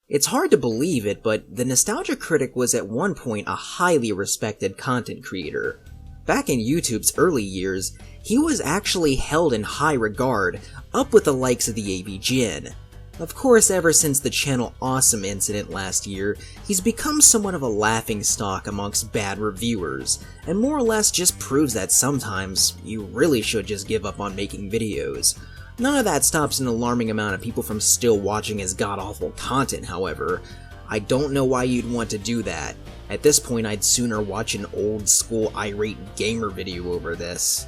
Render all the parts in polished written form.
It's hard to believe it, but the Nostalgia Critic was at one point a highly respected content creator. Back in YouTube's early years, he was actually held in high regard, up with the likes of the AVGN. Of course, ever since the Channel Awesome incident last year, he's become somewhat of a laughingstock amongst bad reviewers, and more or less just proves that sometimes you really should just give up on making videos. None of that stops an alarming amount of people from still watching his god-awful content, however. I don't know why you'd want to do that. At this point, I'd sooner watch an old-school irate gamer video over this.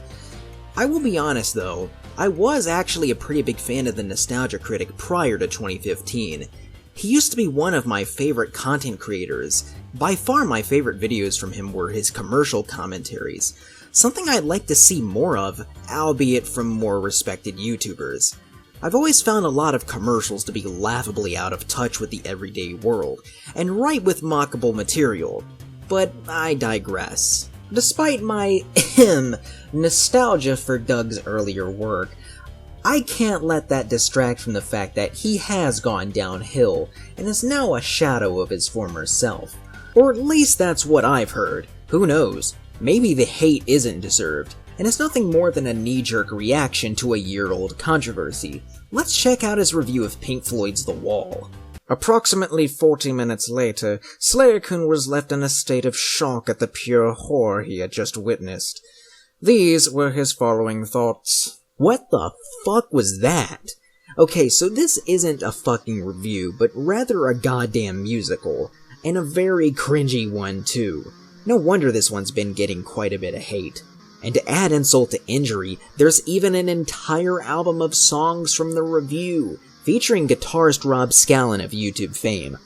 I will be honest though, I was actually a pretty big fan of the Nostalgia Critic prior to 2015. He used to be one of my favorite content creators. By far my favorite videos from him were his commercial commentaries, something I'd like to see more of, albeit from more respected YouTubers. I've always found a lot of commercials to be laughably out of touch with the everyday world, and ripe with mockable material, but I digress. Despite my nostalgia for Doug's earlier work, I can't let that distract from the fact that he has gone downhill and is now a shadow of his former self. Or at least that's what I've heard. Who knows? Maybe the hate isn't deserved, and it's nothing more than a knee-jerk reaction to a year-old controversy. Let's check out his review of Pink Floyd's The Wall. Approximately 40 minutes later, SlayerCoon was left in a state of shock at the pure horror he had just witnessed. These were his following thoughts. What the fuck was that? Okay, so this isn't a fucking review, but rather a goddamn musical. And a very cringy one, too. No wonder this one's been getting quite a bit of hate. And to add insult to injury, there's even an entire album of songs from the review, featuring guitarist Rob Scallon of YouTube fame.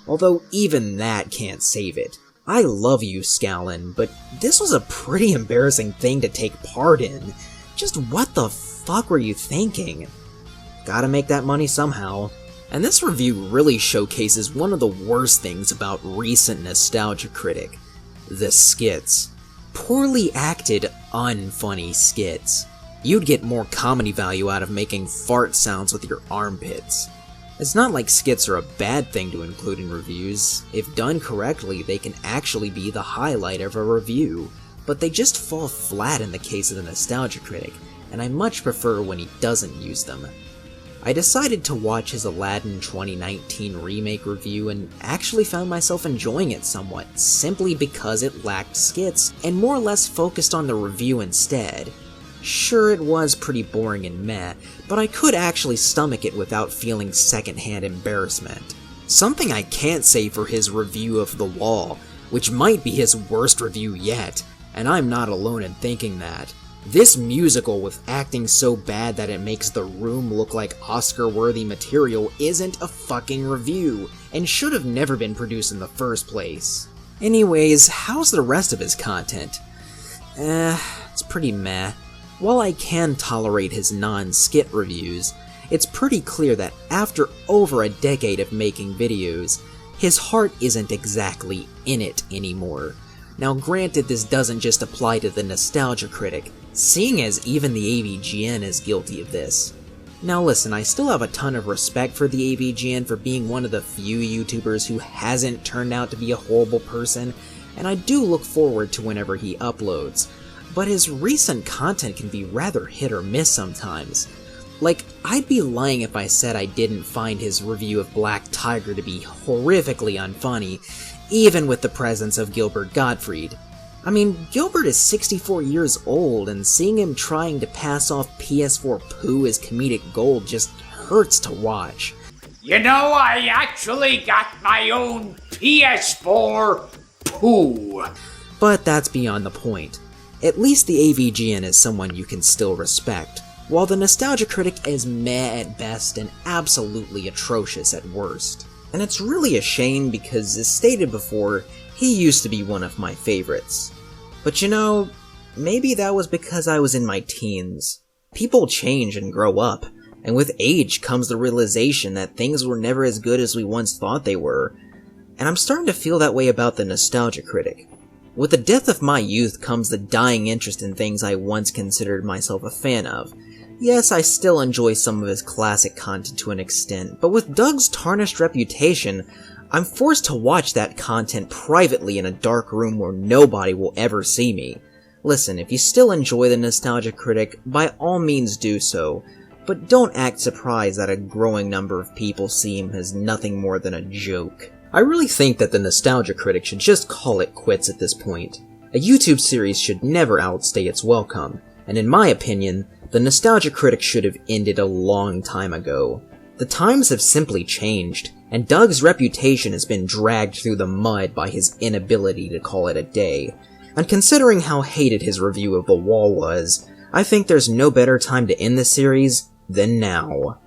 Although even that can't save it. I love you, Scallon, but this was a pretty embarrassing thing to take part in. Just what the fuck were you thinking? Gotta make that money somehow. And this review really showcases one of the worst things about recent Nostalgia Critic. The skits. Poorly acted, unfunny skits. You'd get more comedy value out of making fart sounds with your armpits. It's not like skits are a bad thing to include in reviews. If done correctly, they can actually be the highlight of a review, but they just fall flat in the case of the Nostalgia Critic, and I much prefer when he doesn't use them. I decided to watch his Aladdin 2019 remake review and actually found myself enjoying it somewhat, simply because it lacked skits and more or less focused on the review instead. Sure, it was pretty boring and meh, but I could actually stomach it without feeling secondhand embarrassment. Something I can't say for his review of The Wall, which might be his worst review yet, and I'm not alone in thinking that. This musical with acting so bad that it makes The Room look like Oscar-worthy material isn't a fucking review, and should have never been produced in the first place. Anyways, how's the rest of his content? It's pretty meh. While I can tolerate his non-skit reviews, it's pretty clear that after over a decade of making videos, his heart isn't exactly in it anymore. Now granted, this doesn't just apply to the Nostalgia Critic, seeing as even the AVGN is guilty of this. Now listen, I still have a ton of respect for the AVGN for being one of the few YouTubers who hasn't turned out to be a horrible person, and I do look forward to whenever he uploads. But his recent content can be rather hit or miss sometimes. Like, I'd be lying if I said I didn't find his review of Black Tiger to be horrifically unfunny, even with the presence of Gilbert Gottfried. I mean, Gilbert is 64 years old, and seeing him trying to pass off PS4 poo as comedic gold just hurts to watch. You know, I actually got my own PS4 poo. But that's beyond the point. At least the AVGN is someone you can still respect, while the Nostalgia Critic is meh at best and absolutely atrocious at worst. And it's really a shame because, as stated before, he used to be one of my favorites. But you know, maybe that was because I was in my teens. People change and grow up, and with age comes the realization that things were never as good as we once thought they were. And I'm starting to feel that way about the Nostalgia Critic. With the death of my youth comes the dying interest in things I once considered myself a fan of. Yes, I still enjoy some of his classic content to an extent, but with Doug's tarnished reputation, I'm forced to watch that content privately in a dark room where nobody will ever see me. Listen, if you still enjoy the Nostalgia Critic, by all means do so, but don't act surprised that a growing number of people see him as nothing more than a joke. I really think that the Nostalgia Critic should just call it quits at this point. A YouTube series should never outstay its welcome, and in my opinion, the Nostalgia Critic should have ended a long time ago. The times have simply changed, and Doug's reputation has been dragged through the mud by his inability to call it a day. And considering how hated his review of The Wall was, I think there's no better time to end the series than now.